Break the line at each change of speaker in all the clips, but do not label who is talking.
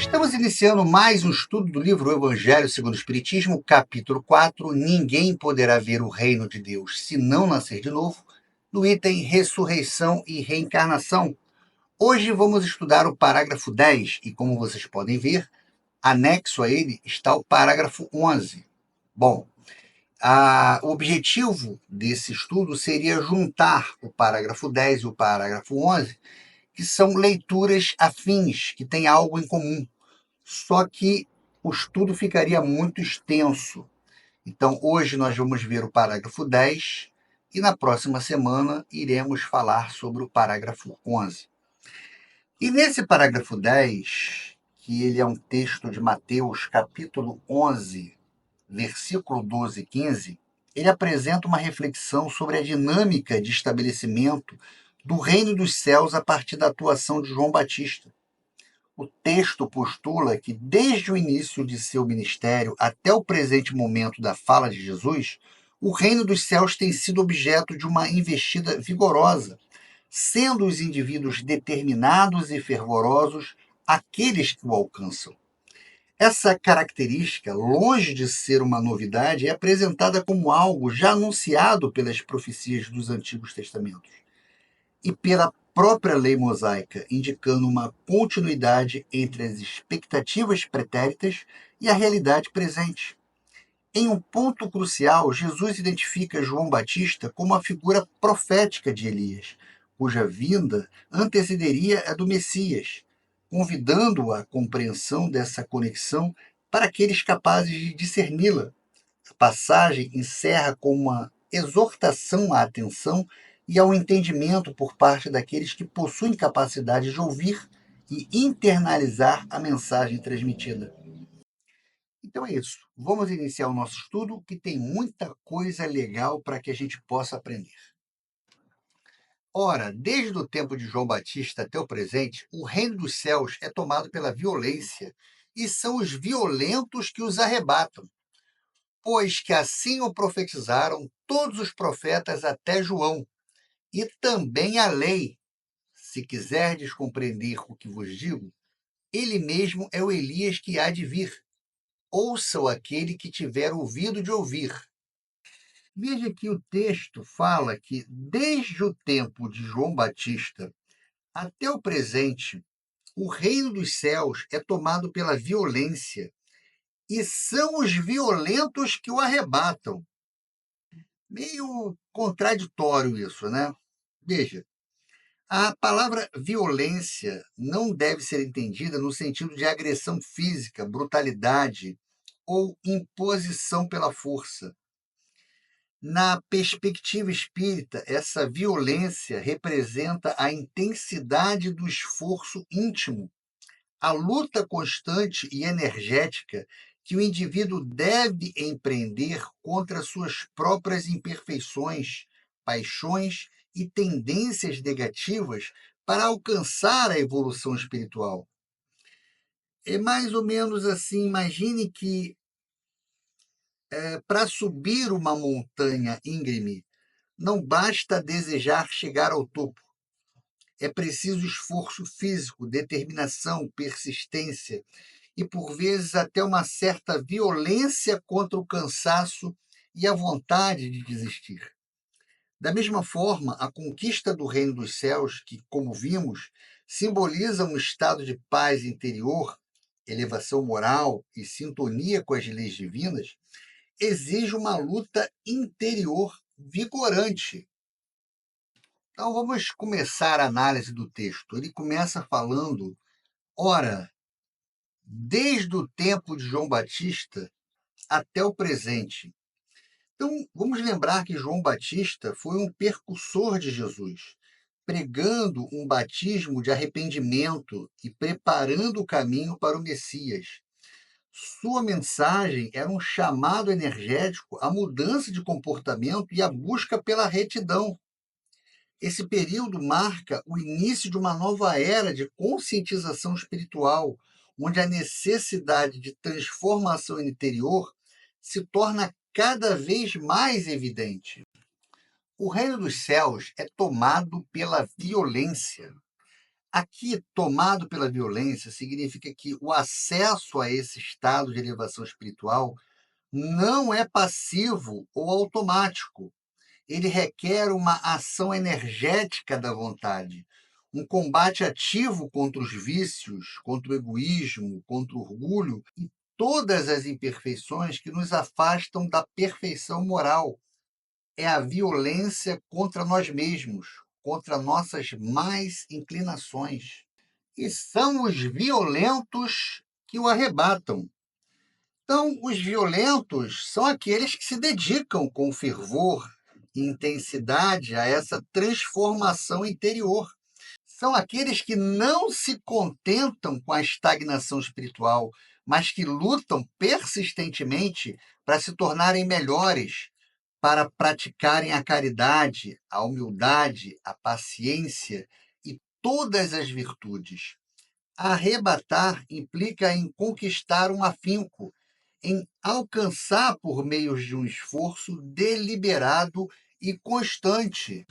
Estamos iniciando mais um estudo do livro O Evangelho segundo o Espiritismo, capítulo 4, Ninguém poderá ver o reino de Deus se não nascer de novo, no item Ressurreição e Reencarnação. Hoje vamos estudar o parágrafo 10 e, como vocês podem ver, anexo a ele está o parágrafo 11. Bom, o objetivo desse estudo seria juntar o parágrafo 10 e o parágrafo 11, que são leituras afins, que têm algo em comum. Só que o estudo ficaria muito extenso. Então, hoje nós vamos ver o parágrafo 10 e na próxima semana iremos falar sobre o parágrafo 11. E nesse parágrafo 10, que ele é um texto de Mateus, capítulo 11, versículo 12 e 15, ele apresenta uma reflexão sobre a dinâmica de estabelecimento do reino dos céus a partir da atuação de João Batista. O texto postula que, desde o início de seu ministério até o presente momento da fala de Jesus, o reino dos céus tem sido objeto de uma investida vigorosa, sendo os indivíduos determinados e fervorosos aqueles que o alcançam. Essa característica, longe de ser uma novidade, é apresentada como algo já anunciado pelas profecias dos Antigos Testamentos e pela própria lei mosaica, indicando uma continuidade entre as expectativas pretéritas e a realidade presente. Em um ponto crucial, Jesus identifica João Batista como a figura profética de Elias, cuja vinda antecederia a do Messias, convidando-o à compreensão dessa conexão para aqueles capazes de discerni-la. A passagem encerra com uma exortação à atenção e ao entendimento por parte daqueles que possuem capacidade de ouvir e internalizar a mensagem transmitida. Então é isso. Vamos iniciar o nosso estudo, que tem muita coisa legal para que a gente possa aprender. Ora, desde o tempo de João Batista até o presente, o reino dos céus é tomado pela violência, e são os violentos que os arrebatam. Pois que assim o profetizaram todos os profetas até João, e também a lei. Se quiserdes compreender o que vos digo, ele mesmo é o Elias que há de vir. Ouça-o aquele que tiver ouvido de ouvir. Veja que o texto fala que, desde o tempo de João Batista até o presente, o reino dos céus é tomado pela violência, e são os violentos que o arrebatam. Meio contraditório isso, né? Veja, a palavra violência não deve ser entendida no sentido de agressão física, brutalidade ou imposição pela força. Na perspectiva espírita, essa violência representa a intensidade do esforço íntimo, a luta constante e energética que o indivíduo deve empreender contra suas próprias imperfeições, paixões e tendências negativas para alcançar a evolução espiritual. É mais ou menos assim, imagine que para subir uma montanha íngreme, não basta desejar chegar ao topo. É preciso esforço físico, determinação, persistência e, por vezes, até uma certa violência contra o cansaço e a vontade de desistir. Da mesma forma, a conquista do reino dos céus, que, como vimos, simboliza um estado de paz interior, elevação moral e sintonia com as leis divinas, exige uma luta interior vigorante. Então, vamos começar a análise do texto. Ele começa falando, ora, desde o tempo de João Batista até o presente. Então, vamos lembrar que João Batista foi um percussor de Jesus, pregando um batismo de arrependimento e preparando o caminho para o Messias. Sua mensagem era um chamado energético à mudança de comportamento e à busca pela retidão. Esse período marca o início de uma nova era de conscientização espiritual, onde a necessidade de transformação interior se torna cada vez mais evidente. O reino dos céus é tomado pela violência. Aqui, tomado pela violência, significa que o acesso a esse estado de elevação espiritual não é passivo ou automático. Ele requer uma ação energética da vontade, um combate ativo contra os vícios, contra o egoísmo, contra o orgulho e todas as imperfeições que nos afastam da perfeição moral. É a violência contra nós mesmos, contra nossas más inclinações. E são os violentos que o arrebatam. Então, os violentos são aqueles que se dedicam com fervor e intensidade a essa transformação interior. São aqueles que não se contentam com a estagnação espiritual, mas que lutam persistentemente para se tornarem melhores, para praticarem a caridade, a humildade, a paciência e todas as virtudes. Arrebatar implica em conquistar um afinco, em alcançar por meio de um esforço deliberado e constante.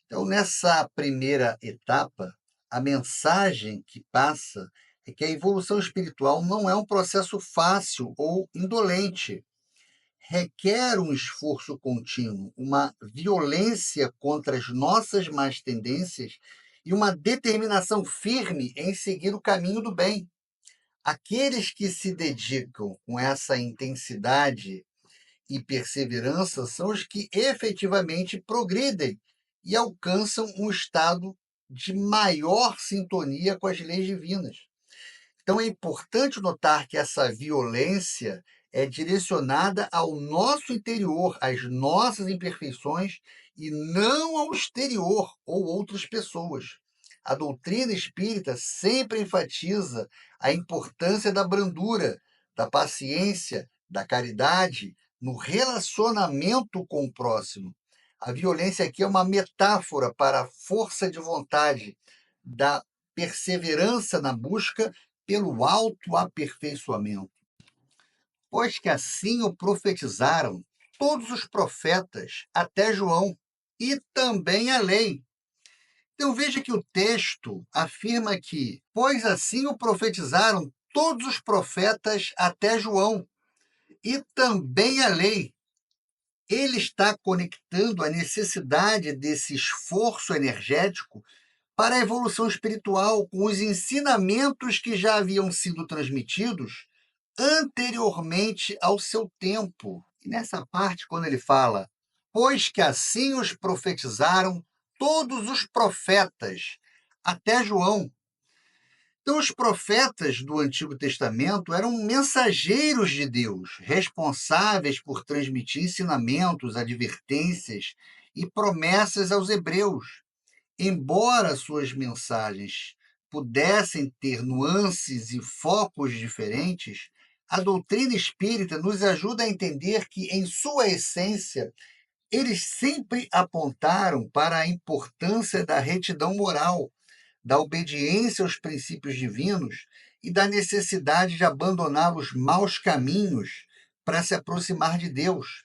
Então, nessa primeira etapa, a mensagem que passa é que a evolução espiritual não é um processo fácil ou indolente. Requer um esforço contínuo, uma violência contra as nossas más tendências e uma determinação firme em seguir o caminho do bem. Aqueles que se dedicam com essa intensidade e perseverança são os que efetivamente progridem e alcançam um estado de maior sintonia com as leis divinas. Então é importante notar que essa violência é direcionada ao nosso interior, às nossas imperfeições, e não ao exterior ou outras pessoas. A doutrina espírita sempre enfatiza a importância da brandura, da paciência, da caridade no relacionamento com o próximo. A violência aqui é uma metáfora para a força de vontade, da perseverança na busca pelo autoaperfeiçoamento. Pois que assim o profetizaram todos os profetas até João, e também a lei. Então veja que o texto afirma que, pois assim o profetizaram todos os profetas até João, e também a lei. Ele está conectando a necessidade desse esforço energético para a evolução espiritual com os ensinamentos que já haviam sido transmitidos anteriormente ao seu tempo. E nessa parte, quando ele fala, pois que assim os profetizaram todos os profetas, até João. Então, os profetas do Antigo Testamento eram mensageiros de Deus, responsáveis por transmitir ensinamentos, advertências e promessas aos hebreus. Embora suas mensagens pudessem ter nuances e focos diferentes, a doutrina espírita nos ajuda a entender que, em sua essência, eles sempre apontaram para a importância da retidão moral, da obediência aos princípios divinos e da necessidade de abandonar os maus caminhos para se aproximar de Deus.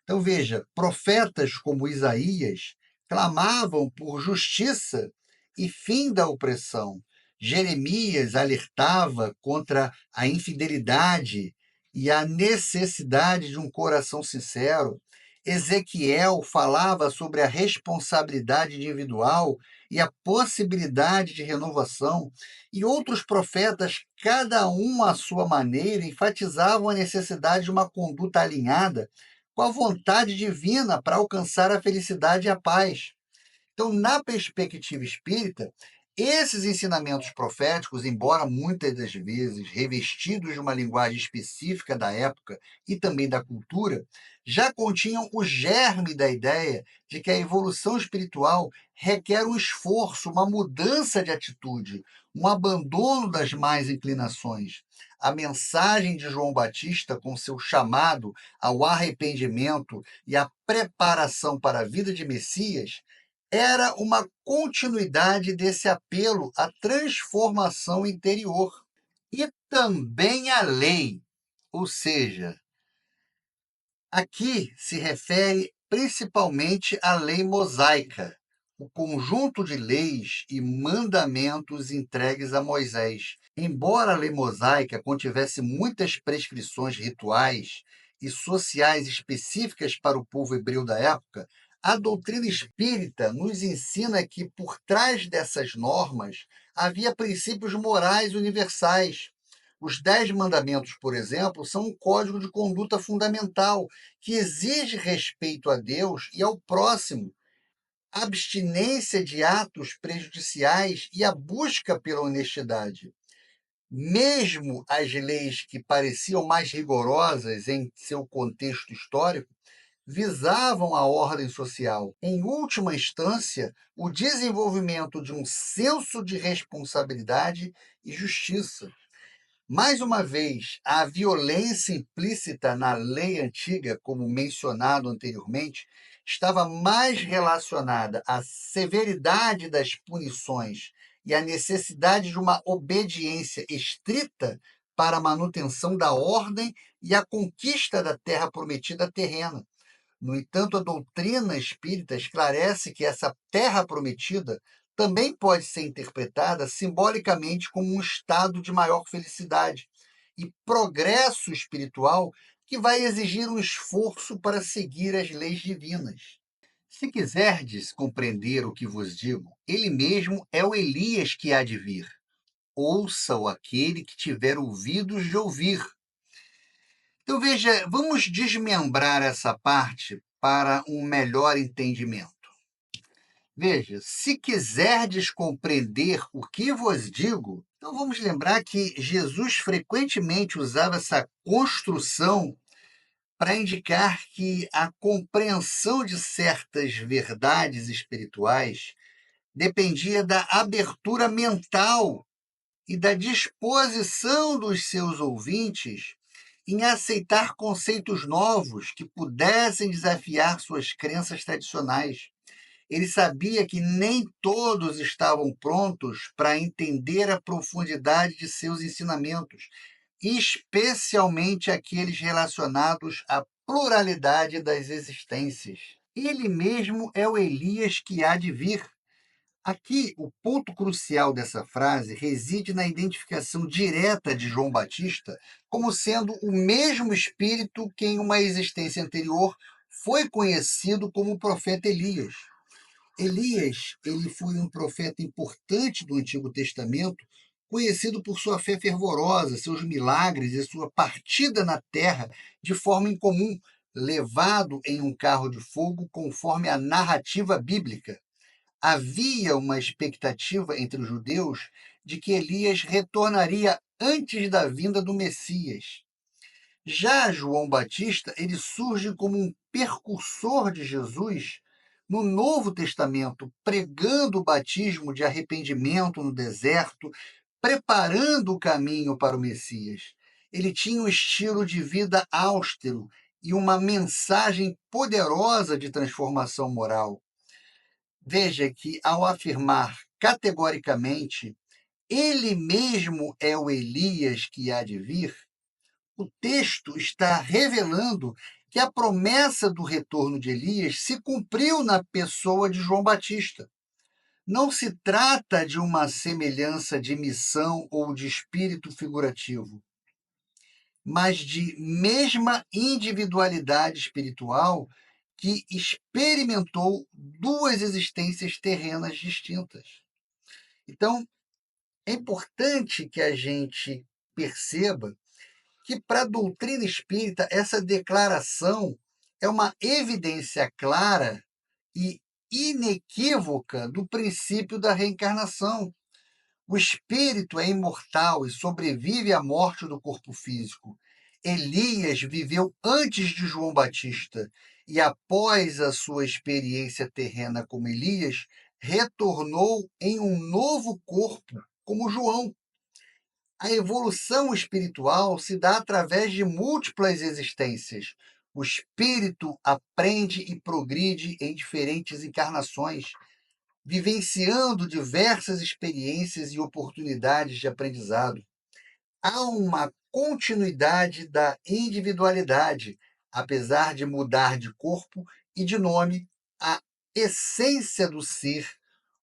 Então veja, profetas como Isaías clamavam por justiça e fim da opressão. Jeremias alertava contra a infidelidade e a necessidade de um coração sincero. Ezequiel falava sobre a responsabilidade individual e a possibilidade de renovação. E outros profetas, cada um à sua maneira, enfatizavam a necessidade de uma conduta alinhada com a vontade divina para alcançar a felicidade e a paz. Então, na perspectiva espírita, esses ensinamentos proféticos, embora muitas das vezes revestidos de uma linguagem específica da época e também da cultura, já continham o germe da ideia de que a evolução espiritual requer um esforço, uma mudança de atitude, um abandono das más inclinações. A mensagem de João Batista, com seu chamado ao arrependimento e à preparação para a vida de Messias, era uma continuidade desse apelo à transformação interior. E também a lei, ou seja, aqui se refere principalmente à lei mosaica, o conjunto de leis e mandamentos entregues a Moisés. Embora a lei mosaica contivesse muitas prescrições rituais e sociais específicas para o povo hebreu da época, a doutrina espírita nos ensina que, por trás dessas normas, havia princípios morais universais. Os Dez Mandamentos, por exemplo, são um código de conduta fundamental que exige respeito a Deus e ao próximo, abstinência de atos prejudiciais e a busca pela honestidade. Mesmo as leis que pareciam mais rigorosas em seu contexto histórico, visavam a ordem social. Em última instância, o desenvolvimento de um senso de responsabilidade e justiça. Mais uma vez, a violência implícita na lei antiga, como mencionado anteriormente, estava mais relacionada à severidade das punições e à necessidade de uma obediência estrita para a manutenção da ordem e a conquista da terra prometida terrena. No entanto, a doutrina espírita esclarece que essa terra prometida também pode ser interpretada simbolicamente como um estado de maior felicidade e progresso espiritual que vai exigir um esforço para seguir as leis divinas. Se quiserdes compreender o que vos digo, ele mesmo é o Elias que há de vir. Ouça-o aquele que tiver ouvidos de ouvir. Então, veja, vamos desmembrar essa parte para um melhor entendimento. Veja, se quiserdes compreender o que vos digo, então vamos lembrar que Jesus frequentemente usava essa construção para indicar que a compreensão de certas verdades espirituais dependia da abertura mental e da disposição dos seus ouvintes em aceitar conceitos novos que pudessem desafiar suas crenças tradicionais. Ele sabia que nem todos estavam prontos para entender a profundidade de seus ensinamentos, especialmente aqueles relacionados à pluralidade das existências. Ele mesmo é o Elias que há de vir. Aqui, o ponto crucial dessa frase reside na identificação direta de João Batista como sendo o mesmo espírito que, em uma existência anterior, foi conhecido como o profeta Elias. Elias, ele foi um profeta importante do Antigo Testamento, conhecido por sua fé fervorosa, seus milagres e sua partida na terra de forma incomum, levado em um carro de fogo, conforme a narrativa bíblica. Havia uma expectativa entre os judeus de que Elias retornaria antes da vinda do Messias. Já João Batista, ele surge como um precursor de Jesus no Novo Testamento, pregando o batismo de arrependimento no deserto, preparando o caminho para o Messias. Ele tinha um estilo de vida austero e uma mensagem poderosa de transformação moral. Veja que, ao afirmar categoricamente, ele mesmo é o Elias que há de vir, o texto está revelando que a promessa do retorno de Elias se cumpriu na pessoa de João Batista. Não se trata de uma semelhança de missão ou de espírito figurativo, mas de mesma individualidade espiritual que experimentou duas existências terrenas distintas. Então, é importante que a gente perceba que, para a doutrina espírita, essa declaração é uma evidência clara e inequívoca do princípio da reencarnação. O espírito é imortal e sobrevive à morte do corpo físico. Elias viveu antes de João Batista e, após a sua experiência terrena como Elias, retornou em um novo corpo, como João. A evolução espiritual se dá através de múltiplas existências. O espírito aprende e progride em diferentes encarnações, vivenciando diversas experiências e oportunidades de aprendizado. Há uma continuidade da individualidade, apesar de mudar de corpo e de nome, a essência do ser,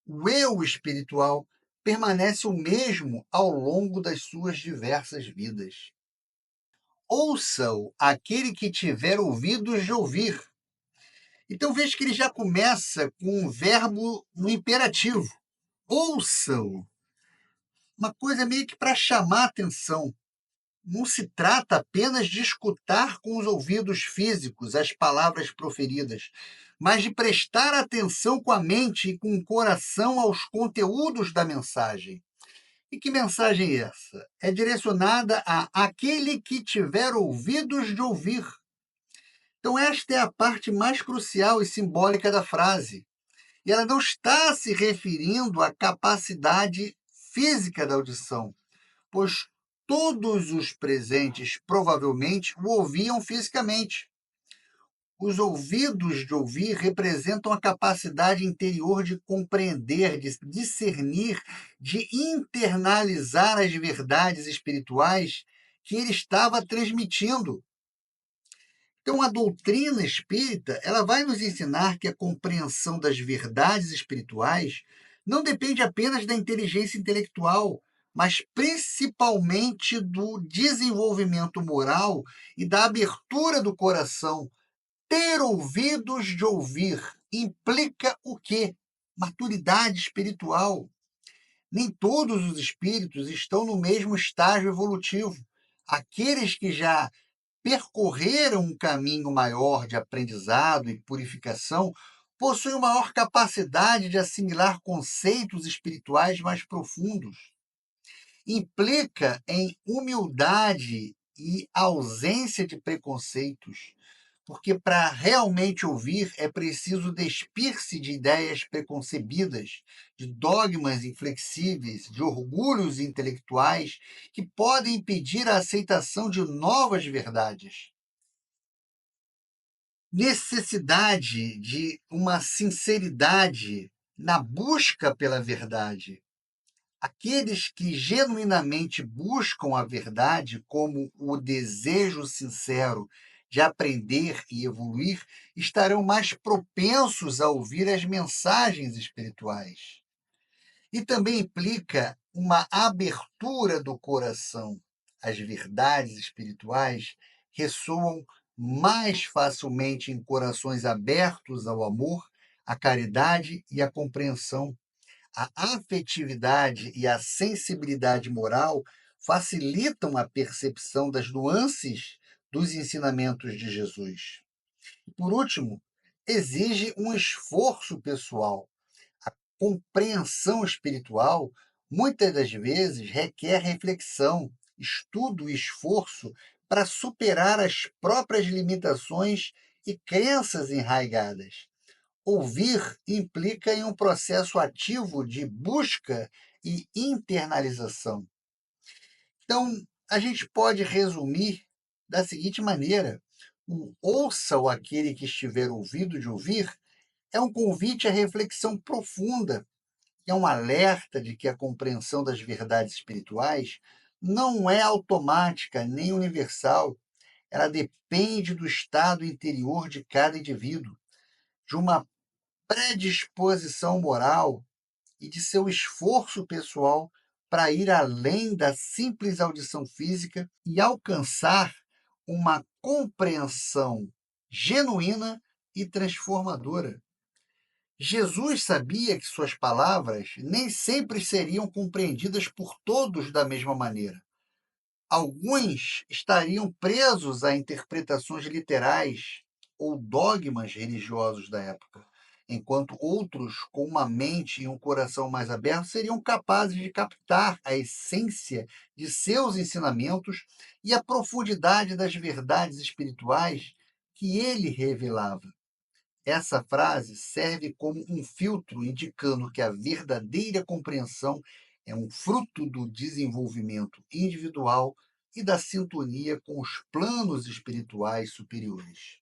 o eu espiritual, permanece o mesmo ao longo das suas diversas vidas. Ouça-o aquele que tiver ouvidos de ouvir. Então veja que ele já começa com um verbo no imperativo. Ouça-o. Uma coisa meio que para chamar a atenção. Não se trata apenas de escutar com os ouvidos físicos as palavras proferidas, mas de prestar atenção com a mente e com o coração aos conteúdos da mensagem. E que mensagem é essa? É direcionada a aquele que tiver ouvidos de ouvir. Então, esta é a parte mais crucial e simbólica da frase. E ela não está se referindo à capacidade física da audição, pois todos os presentes provavelmente o ouviam fisicamente. Os ouvidos de ouvir representam a capacidade interior de compreender, de discernir, de internalizar as verdades espirituais que ele estava transmitindo. Então, a doutrina espírita, ela vai nos ensinar que a compreensão das verdades espirituais não depende apenas da inteligência intelectual, mas principalmente do desenvolvimento moral e da abertura do coração. Ter ouvidos de ouvir implica o quê? Maturidade espiritual. Nem todos os espíritos estão no mesmo estágio evolutivo. Aqueles que já percorreram um caminho maior de aprendizado e purificação possuem maior capacidade de assimilar conceitos espirituais mais profundos. Implica em humildade e ausência de preconceitos, porque para realmente ouvir é preciso despir-se de ideias preconcebidas, de dogmas inflexíveis, de orgulhos intelectuais que podem impedir a aceitação de novas verdades. Necessidade de uma sinceridade na busca pela verdade. Aqueles que genuinamente buscam a verdade como o desejo sincero de aprender e evoluir estarão mais propensos a ouvir as mensagens espirituais. E também implica uma abertura do coração. As verdades espirituais ressoam mais facilmente em corações abertos ao amor, à caridade e à compreensão. A afetividade e a sensibilidade moral facilitam a percepção das nuances dos ensinamentos de Jesus. Por último, exige um esforço pessoal. A compreensão espiritual muitas das vezes requer reflexão, estudo e esforço para superar as próprias limitações e crenças enraizadas. Ouvir implica em um processo ativo de busca e internalização. Então, a gente pode resumir da seguinte maneira: o ouça-o aquele que estiver ouvido de ouvir é um convite à reflexão profunda, é um alerta de que a compreensão das verdades espirituais não é automática nem universal. Ela depende do estado interior de cada indivíduo, de uma predisposição moral e de seu esforço pessoal para ir além da simples audição física e alcançar uma compreensão genuína e transformadora. Jesus sabia que suas palavras nem sempre seriam compreendidas por todos da mesma maneira. Alguns estariam presos a interpretações literais ou dogmas religiosos da época, enquanto outros, com uma mente e um coração mais abertos, seriam capazes de captar a essência de seus ensinamentos e a profundidade das verdades espirituais que ele revelava. Essa frase serve como um filtro indicando que a verdadeira compreensão é um fruto do desenvolvimento individual e da sintonia com os planos espirituais superiores.